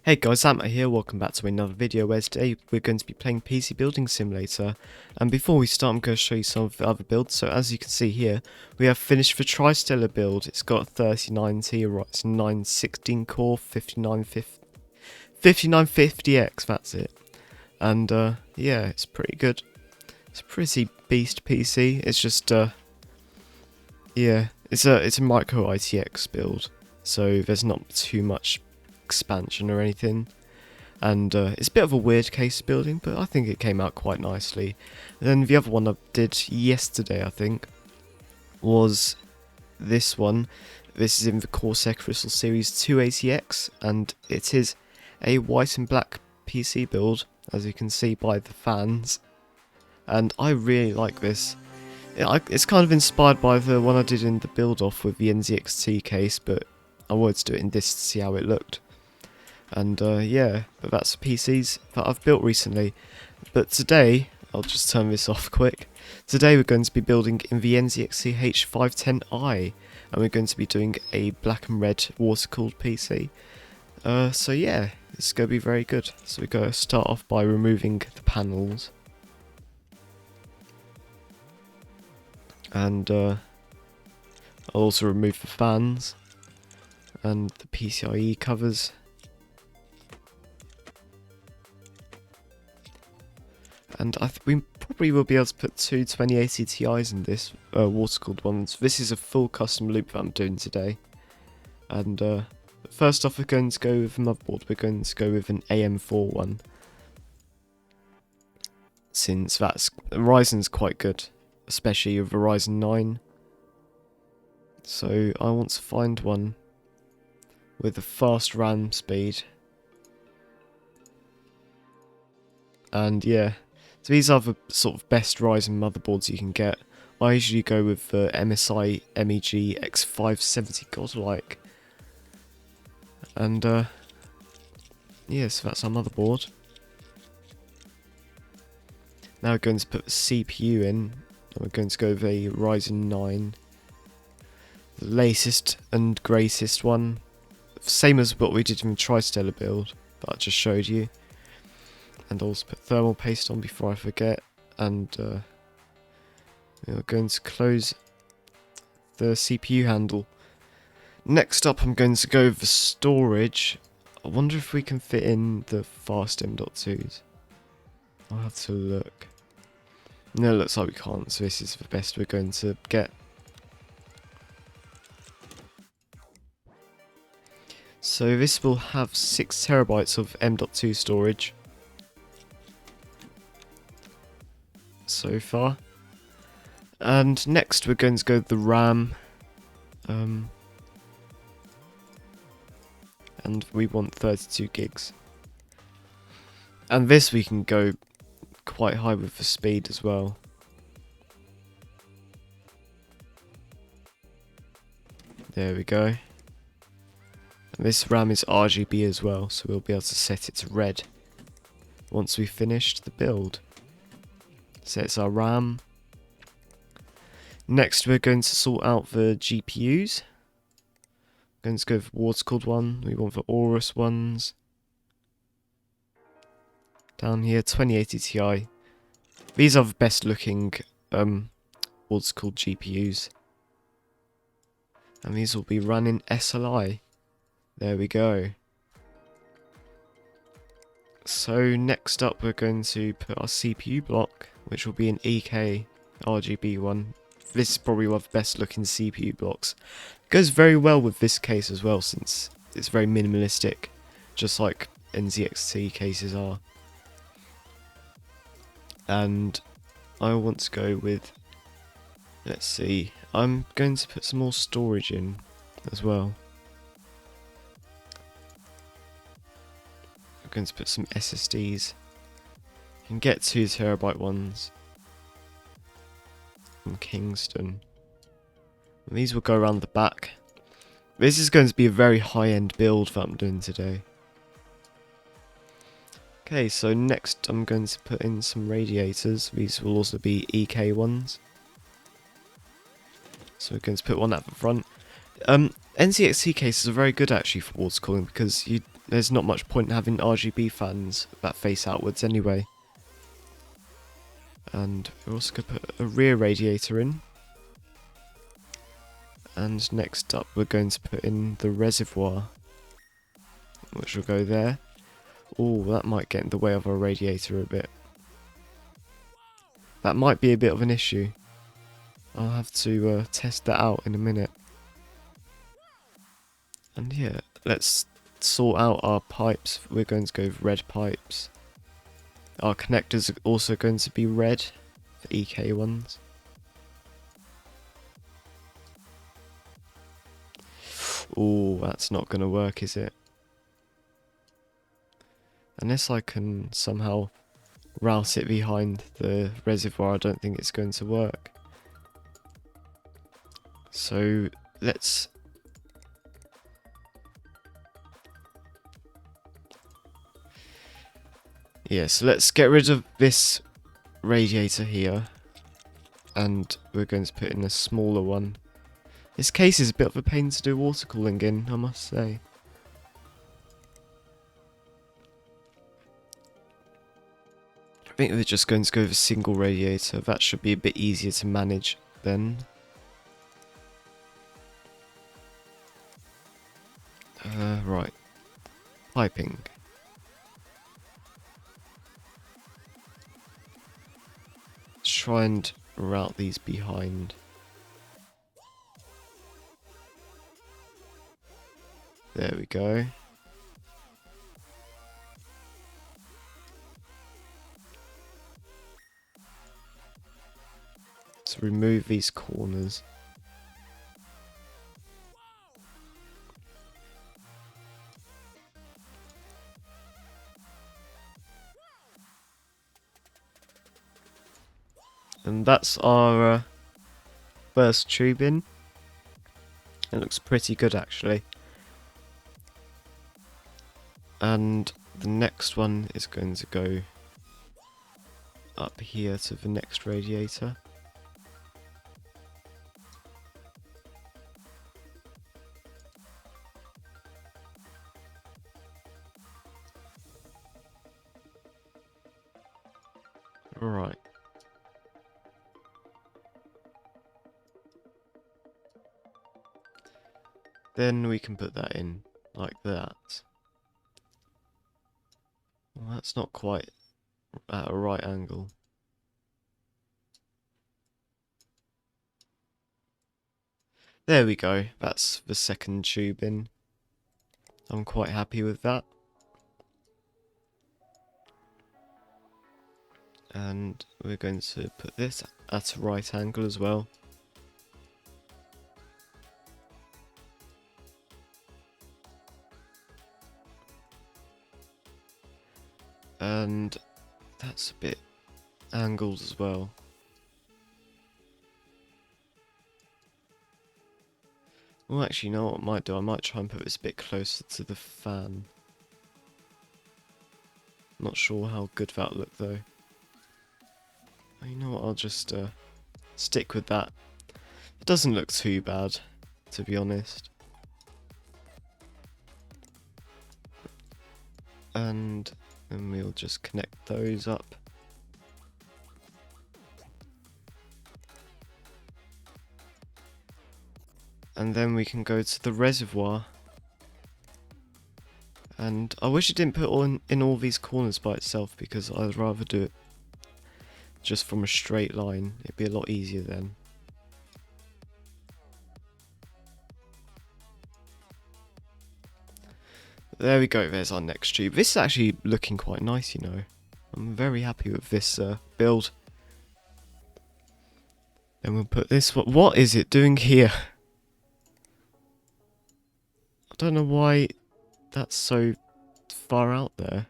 Hey guys, Sam here, welcome back to another video where today we're going to be playing PC Building Simulator. And before we start, I'm going to show you some of the other builds. So as you can see here, we have finished the Tri-Stellar build. It's got 3090, it's 916 core, 5950X, that's it. And yeah, it's pretty good. It's a pretty beast PC. It's just, yeah, it's a micro ITX build. So there's not too much expansion or anything, and it's a bit of a weird case building, but I think it came out quite nicely. And then the other one I did yesterday, I think, was this one. This is in the Corsair Crystal Series 280X, and it is a white and black PC build, as you can see by the fans, and I really like this. It's kind of inspired by the one I did in the build off with the NZXT case, but I wanted to do it in this to see how it looked. And yeah, but that's the PCs that I've built recently. But today, I'll just turn this off quick. Today we're going to be building in the NZXT H510i, and we're going to be doing a black and red water-cooled PC. So yeah, it's going to be very good. So we're going to start off by removing the panels. And I'll also remove the fans and the PCIe covers. And we probably will be able to put two 2080 Ti's in this water-cooled ones. This is a full custom loop that I'm doing today. And first off, we're going to go with a motherboard. We're going to go with an AM4 one, since Ryzen's quite good, especially with Ryzen 9. So I want to find one with a fast RAM speed. And yeah, so these are the sort of best Ryzen motherboards you can get. I usually go with the MSI MEG X570 Godlike. And yeah, so that's our motherboard. Now we're going to put the CPU in, and we're going to go with a Ryzen 9. The latest and greatest one. Same as what we did in the Tri-Stellar build that I just showed you. And also put thermal paste on before I forget. And we're going to close the CPU handle. Next up, I'm going to go with the storage. I wonder if we can fit in the fast M.2s. I'll have to look. No, it looks like we can't, so this is the best we're going to get. So this will have 6 terabytes of M.2 storage so far. And next we're going to go with the RAM. And we want 32 gigs. And this we can go quite high with the speed as well. There we go. And this RAM is RGB as well, so we'll be able to set it to red once we've finished the build. So it's our RAM. Next we're going to sort out the GPUs. Going to go with water-cooled one. We want the Aorus ones. Down here, 2080 Ti. These are the best looking water-cooled GPUs. And these will be running SLI. There we go. So next up we're going to put our CPU block, which will be an EK RGB one. This is probably one of the best looking CPU blocks. It goes very well with this case as well, since it's very minimalistic, just like NZXT cases are. And I want to go with, let's see, I'm going to put some more storage in as well. I'm going to put some SSDs. You can get 2 terabyte ones from Kingston. And these will go around the back. This is going to be a very high-end build that I'm doing today. Okay, so next I'm going to put in some radiators. These will also be EK ones. So we're going to put one at the front. NZXT cases are very good actually for water cooling, because there's not much point in having RGB fans that face outwards anyway. And we're also going to put a rear radiator in. And next up we're going to put in the reservoir, which will go there. Oh, that might get in the way of our radiator a bit. That might be a bit of an issue. I'll have to test that out in a minute. And yeah, let's sort out our pipes. We're going to go with red pipes. Our connectors are also going to be red, the EK ones. Oh, that's not going to work, is it? Unless I can somehow route it behind the reservoir, I don't think it's going to work. So let's... Yeah, so let's get rid of this radiator here. And we're going to put in a smaller one. This case is a bit of a pain to do water cooling in, I must say. I think we're just going to go with a single radiator. That should be a bit easier to manage then. Right. Piping. Let's try and route these behind. There we go. Let's remove these corners. And that's our first tube in. It looks pretty good actually. And the next one is going to go up here to the next radiator. Alright. Then we can put that in like that. Well, that's not quite at a right angle. There we go, that's the second tube in. I'm quite happy with that. And we're going to put this at a right angle as well. And that's a bit angled as well. Well, actually, you know what I might do? I might try and put this a bit closer to the fan. Not sure how good that'll look though. You know what, I'll just stick with that. It doesn't look too bad, to be honest. And then we'll just connect those up. And then we can go to the reservoir. And I wish it didn't put in all these corners by itself, because I'd rather do it just from a straight line. It'd be a lot easier then. There we go, there's our next tube. This is actually looking quite nice, you know. I'm very happy with this build. Then we'll put this one. What is it doing here? I don't know why that's so far out there.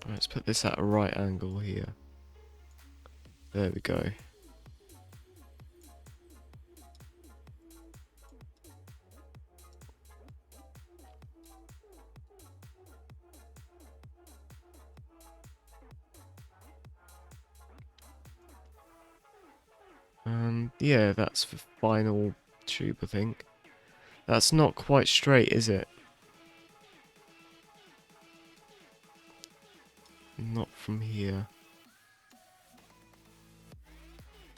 Let's put this at a right angle here. There we go. Yeah, that's the final tube, I think. That's not quite straight, is it? Not from here.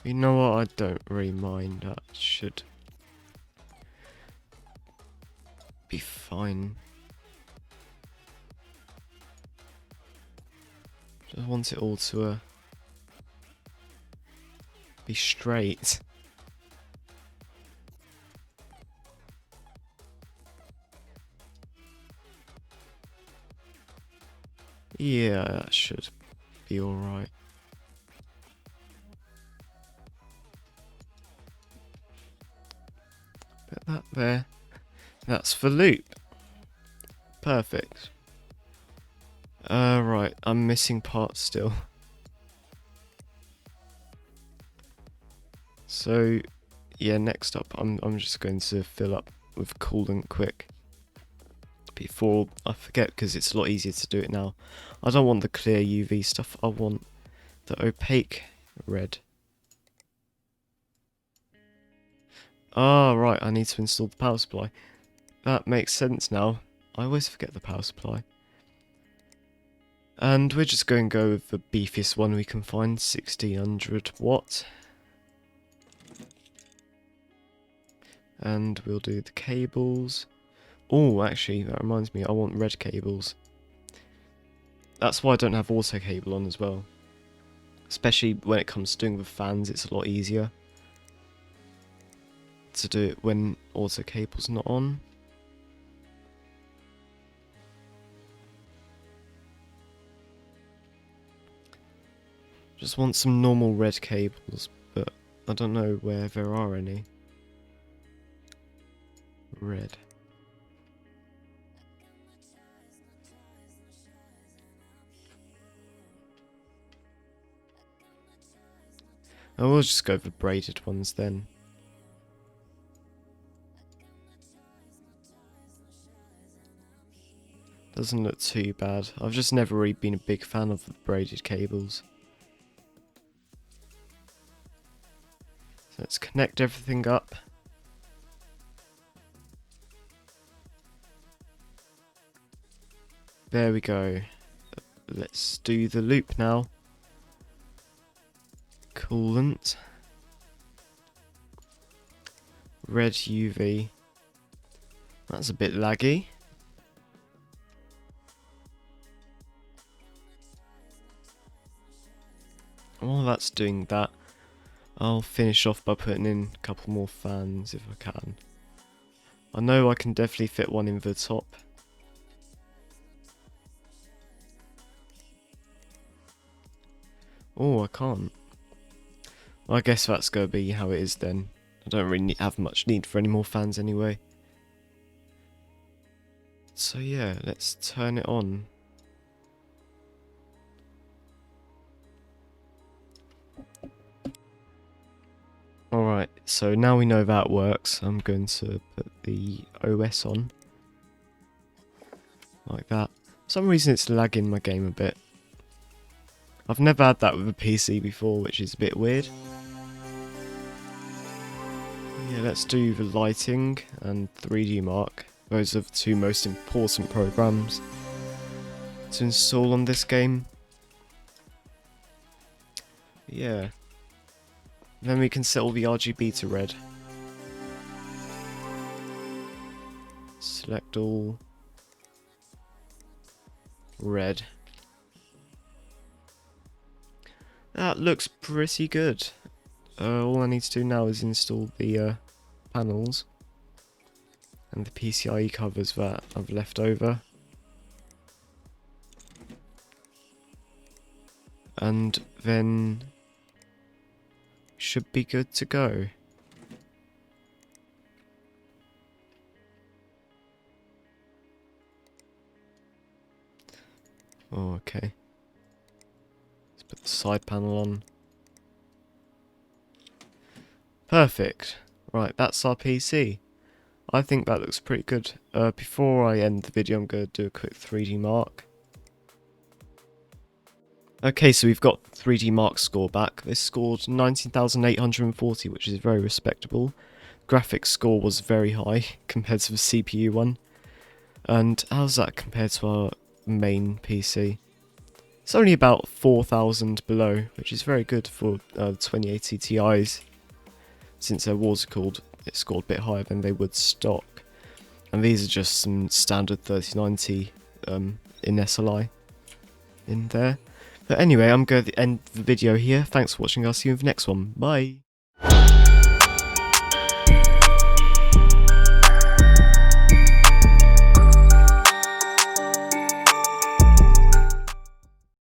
You know what? I don't really mind. That should be fine. Just want it all to be straight. Yeah, that should be alright. Put that there. That's for loop. Perfect. Right, I'm missing parts still. So, yeah, next up, I'm just going to fill up with coolant quick before I forget, because it's a lot easier to do it now. I don't want the clear UV stuff. I want the opaque red. Ah, right, I need to install the power supply. That makes sense now. I always forget the power supply. And we're just going to go with the beefiest one we can find, 1600 watt. And we'll do the cables. Oh, actually, that reminds me, I want red cables. That's why I don't have auto cable on as well. Especially when it comes to doing the fans, it's a lot easier to do it when auto cable's not on. Just want some normal red cables, but I don't know where there are any. Red. I will just go for braided ones then. Doesn't look too bad. I've just never really been a big fan of the braided cables. So let's connect everything up. There we go. Let's do the loop now. Coolant. Red UV. That's a bit laggy. While that's doing that, I'll finish off by putting in a couple more fans if I can. I know I can definitely fit one in the top. Oh, I can't. I guess that's going to be how it is then. I don't really have much need for any more fans anyway. So yeah, let's turn it on. Alright, so now we know that works, I'm going to put the OS on. Like that. For some reason it's lagging my game a bit. I've never had that with a PC before, which is a bit weird. Yeah, let's do the lighting and 3D Mark. Those are the two most important programs to install on this game. Yeah. Then we can set all the RGB to red. Select all. Red. That looks pretty good. All I need to do now is install the panels and the PCIe covers that I've left over. And then should be good to go. Oh, okay. Let's put the side panel on. Perfect. Right, that's our PC. I think that looks pretty good. Before I end the video, I'm going to do a quick 3D mark. Okay, so we've got 3D Mark score back. This scored 19,840, which is very respectable. Graphics score was very high compared to the CPU one. And how's that compared to our main PC? It's only about 4,000 below, which is very good for 2080 Ti's. Since they're water cooled, it scored a bit higher than they would stock. And these are just some standard 3090 in SLI in there. But anyway, I'm going to end the video here. Thanks for watching. I'll see you in the next one. Bye.